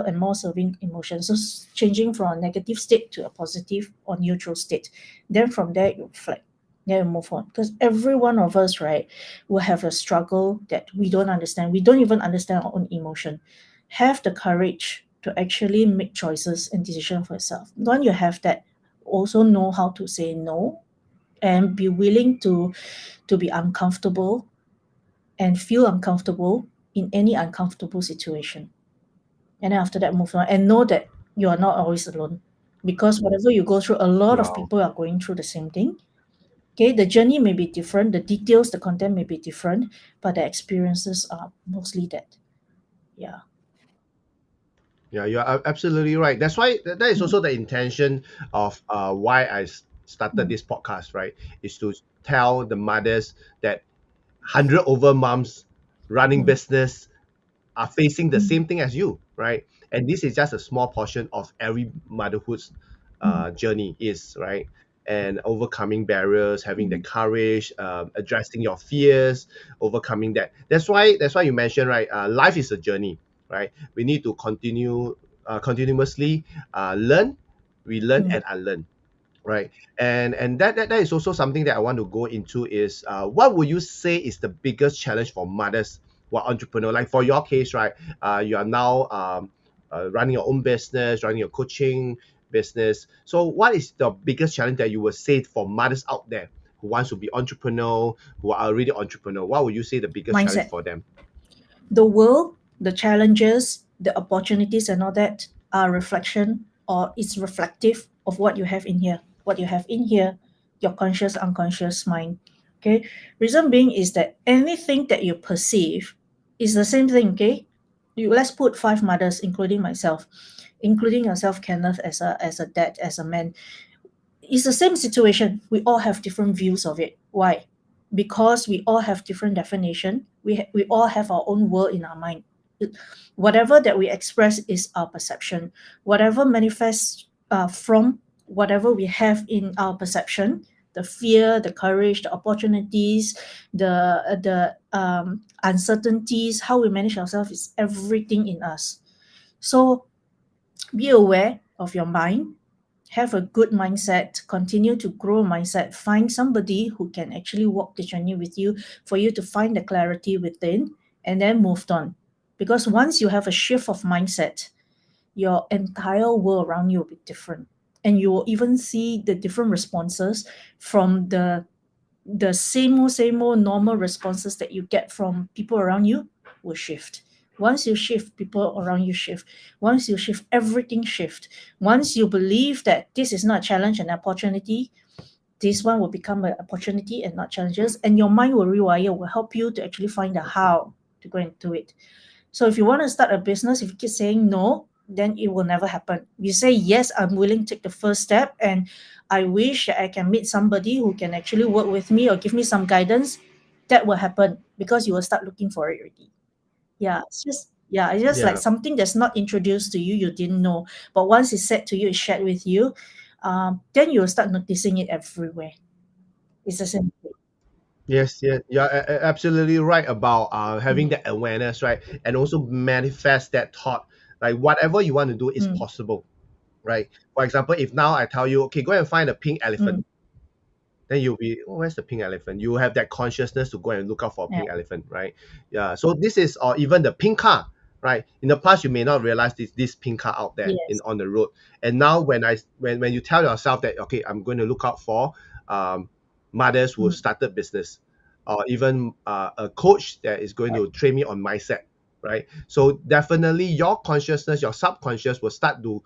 and more serving emotion. So changing from a negative state to a positive or neutral state. Then from there you reflect. Yeah, move on. Because every one of us, right, will have a struggle that we don't understand. We don't even understand our own emotion. Have the courage to actually make choices and decisions for yourself. When you have that, also know how to say no and be willing to be uncomfortable and feel uncomfortable in any uncomfortable situation. And then after that, move on and know that you are not always alone. Because whatever you go through, a lot of Wow. people are going through the same thing. Okay, the journey may be different, the details, the content may be different, but the experiences are mostly that. Yeah. Yeah, you're absolutely right. That's why that is Mm, also the intention of why I started mm, this podcast, right? Is to tell the mothers that 100 over moms running mm, business are facing the mm, same thing as you, right? And this is just a small portion of every motherhood's mm, journey is, right? And overcoming barriers, having the mm, courage, addressing your fears, overcoming that. That's why you mentioned, right? Life is a journey, right? We need to continuously learn, relearn, mm. and unlearn, right? And that is also something that I want to go into is what would you say is the biggest challenge for mothers who are entrepreneur? Like for your case, right? You are now running your own business, running your coaching business. So what is the biggest challenge that you would say for mothers out there who wants to be entrepreneur, who are already entrepreneur? What would you say the biggest challenge Mindset. for them? The world, the challenges, the opportunities, and all that are reflection or it's reflective of what you have in here. What you have in here, your conscious, unconscious mind. Okay. Reason being is that anything that you perceive is the same thing. Okay. Let's put five mothers, including myself, including yourself, Kenneth, as a dad, as a man. It's the same situation. We all have different views of it. Why? Because we all have different definition. We all have our own world in our mind. Whatever that we express is our perception. Whatever manifests from whatever we have in our perception, the fear, the courage, the opportunities, the uncertainties, how we manage ourselves is everything in us. So be aware of your mind, have a good mindset, continue to grow mindset, find somebody who can actually walk the journey with you for you to find the clarity within and then move on. Because once you have a shift of mindset, your entire world around you will be different. And you will even see the different responses from the same old normal responses that you get from people around you will shift. Once you shift, people around you shift. Once you shift, everything shift. Once you believe that this is not a challenge and opportunity, this one will become an opportunity and not challenges. And your mind will rewire, will help you to actually find the how to go and do it. So if you want to start a business, if you keep saying no, then it will never happen. You say yes, I'm willing to take the first step, and I wish I can meet somebody who can actually work with me or give me some guidance. That will happen because you will start looking for it already. It's just like Yeah. something that's not introduced to you, you didn't know. But once it's said to you, it's shared with you, then you will start noticing it everywhere. It's the same thing. Yes, yes, you're absolutely right about having Mm, that awareness, right? And also manifest that thought. Like whatever you want to do is mm, possible, right? For example, if now I tell you, okay, go and find a pink elephant, mm. then you'll be, oh, where's the pink elephant? You have that consciousness to go and look out for a Yeah. pink elephant, right? Yeah. So this is, or even the pink car, right? In the past, you may not realize this pink car out there in Yes. on the road. And now when you tell yourself that, okay, I'm going to look out for um mothers who have Mm, started business, or even a coach that is going Right. to train me on mindset, right? So definitely your consciousness, your subconscious will start to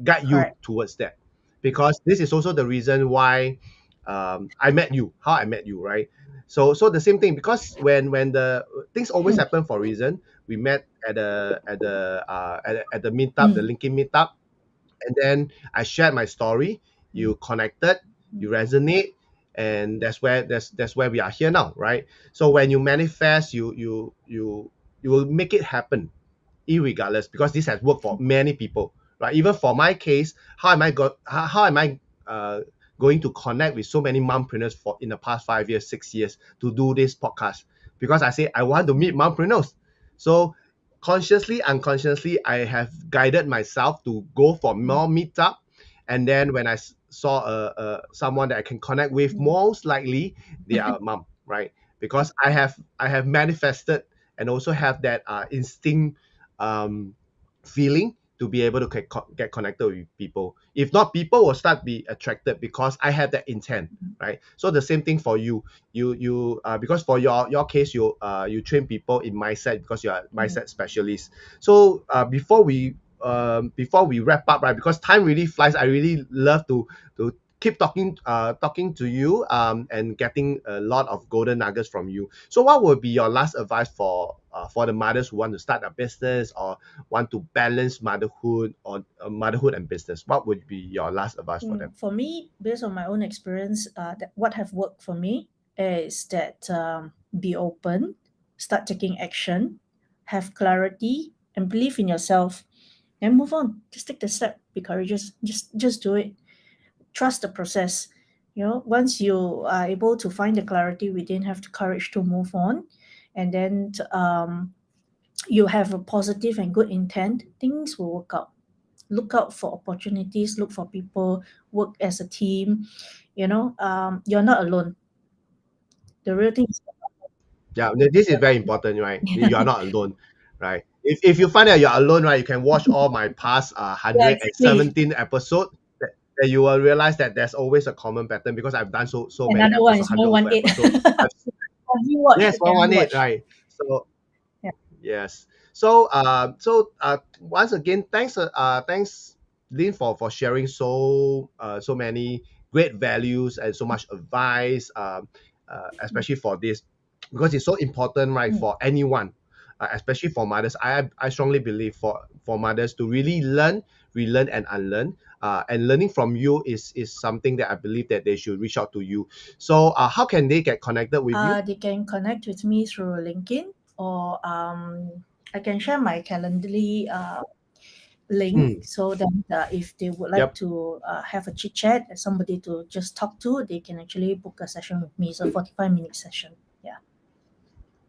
guide you Correct. towards that, because this is also the reason why I met you, how I met you, right? So the same thing, because when the things always Mm, happen for a reason. We met at the meetup, the mm, LinkedIn meetup, and then I shared my story. mm, You connected, mm, you resonate, and that's where we are here now, right? So when you manifest, you will make it happen, irregardless, because this has worked for many people, right? Even for my case, how am I uh, going to connect with so many mompreneurs for in the past 5 years, 6 years to do this podcast? Because I say I want to meet mm, mompreneurs. So consciously, unconsciously, I have guided myself to go for mm, more meetup, and then when I saw someone that I can connect with, mm. most likely they are a mom, right? Because I have manifested and also have that instinct, um, feeling to be able to get connected with people. If not, people will start be attracted because I have that intent, right? So the same thing for you. Because for your case, you train people in mindset because you are a Mm, mindset specialist. So before we wrap up, right? Because time really flies. I really love to keep talking to you, and getting a lot of golden nuggets from you. So what would be your last advice for the mothers who want to start a business or want to balance motherhood and business? What would be your last advice for them? For me, based on my own experience, that what have worked for me is that be open, start taking action, have clarity, and believe in yourself, and move on. Just take the step. Be courageous. Just do it. Trust the process. Once you are able to find the clarity within, have the courage to move on, and then you have a positive and good intent, things will work out. Look out for opportunities, look for people, work as a team. You're not alone. The real thing is Yeah, this is very important, right? You are not alone, right? If you find that you're alone, right, you can watch all my past yeah, exactly. 117 episode. That you will realize that there's always a common pattern, because I've done so many Another one episodes, is 100 over 118. episode. I've Have you watched? Yes, You can 118, rewatch. right? So Yeah. yes. So once again, thanks, Lin, for sharing so many great values and so much advice, especially for this, because it's so important, right, Mm, for anyone, especially for mothers. I strongly believe for mothers to really learn, relearn, and unlearn. And learning from you is something that I believe that they should reach out to you. So, how can they get connected with you? They can connect with me through LinkedIn, or I can share my Calendly link, Mm, so that if they would like yep. to have a chit chat, somebody to just talk to, they can actually book a session with me. So 45-minute session. Yeah.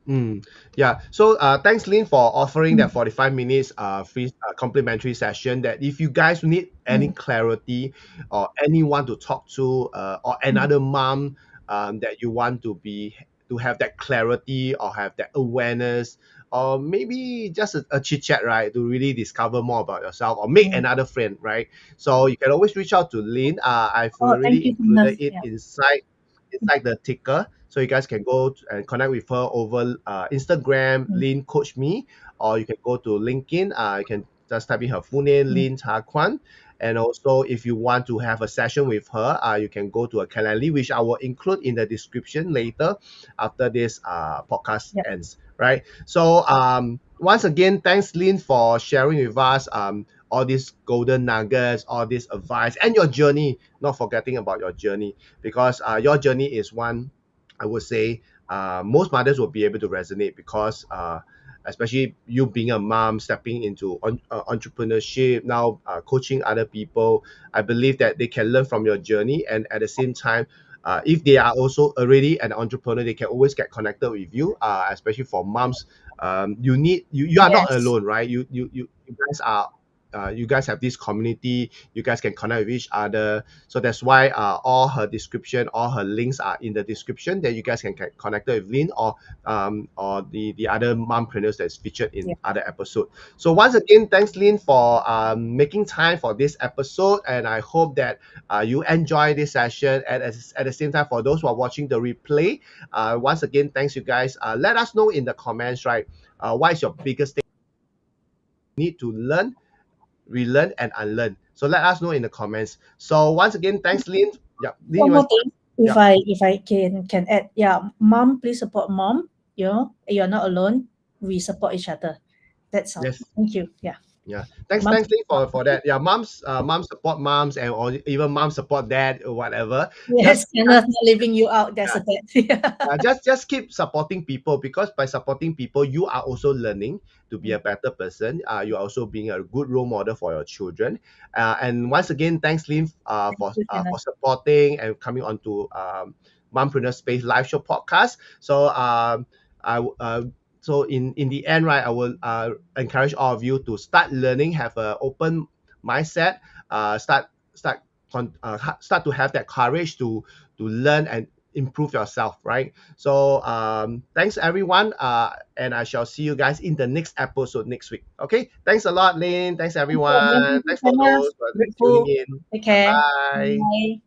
Mm, yeah. So thanks, Lin, for offering that Mm, 45 minutes free complimentary session. That if you guys need any mm, clarity or anyone to talk to, or mm, another mom, that you want to have that clarity or have that awareness, or maybe just a chit chat, right, to really discover more about yourself or make mm. another friend, right? So you can always reach out to Lin. I've Oh, thank already you, included Kenneth. it Yeah. inside the ticker, so you guys can go and connect with her over Instagram, Mm, Lin Coach Me, or you can go to LinkedIn. You can just type in her full name, mm. Lin Tar Kuan. And also, if you want to have a session with her, you can go to a Calendly, which I will include in the description later after this podcast Yep. ends, right? So, once again, thanks, Lin, for sharing with us all these golden nuggets, all this advice, and your journey. Not forgetting about your journey, because your journey is one, I would say, most mothers will be able to resonate, because especially you being a mom, stepping into entrepreneurship now, coaching other people. I believe that they can learn from your journey, and at the same time, if they are also already an entrepreneur, they can always get connected with you. Especially for moms, you are not Yes. alone, right? You guys are you guys have this community, you guys can connect with each other. So that's why all her description, all her links are in the description, that you guys can get connected with Lin or the other mompreneurs that's featured in Yeah. other episode. So once again, thanks Lin for making time for this episode, and I hope that you enjoy this session. And at the same time, for those who are watching the replay, once again, thanks you guys. Let us know in the comments, right? What is your biggest thing you need to learn, relearn, and unlearn? So let us know in the comments. So once again, thanks, Lin. Yeah, Lin, One you more want? thing, Yeah, if I can add, yeah, mom, please support mom. You're not alone. We support each other. That's all. yes. Thank you. Yeah, Yeah, mom. thanks, Lee, for that. Yeah, moms support moms, and or even moms support dad or whatever. Yes, and not leaving you out. That's Yeah, a bad. Yeah. just keep supporting people, because by supporting people, you are also learning to be a better person. You're also being a good role model for your children. And once again, thanks, Lynn, Thank you, for Kenneth. supporting and coming on to Mompreneur Space live show podcast. So I so in the end, right, I will encourage all of you to start learning, have an open mindset, start to have that courage to learn and improve yourself, right? So thanks everyone, and I shall see you guys in the next episode next week. Okay, thanks a lot, Lynn. Thanks No problem. everyone. Thank you, Thanks for Kenneth. those who are tuning Grateful. in. Take Bye care. bye. Bye.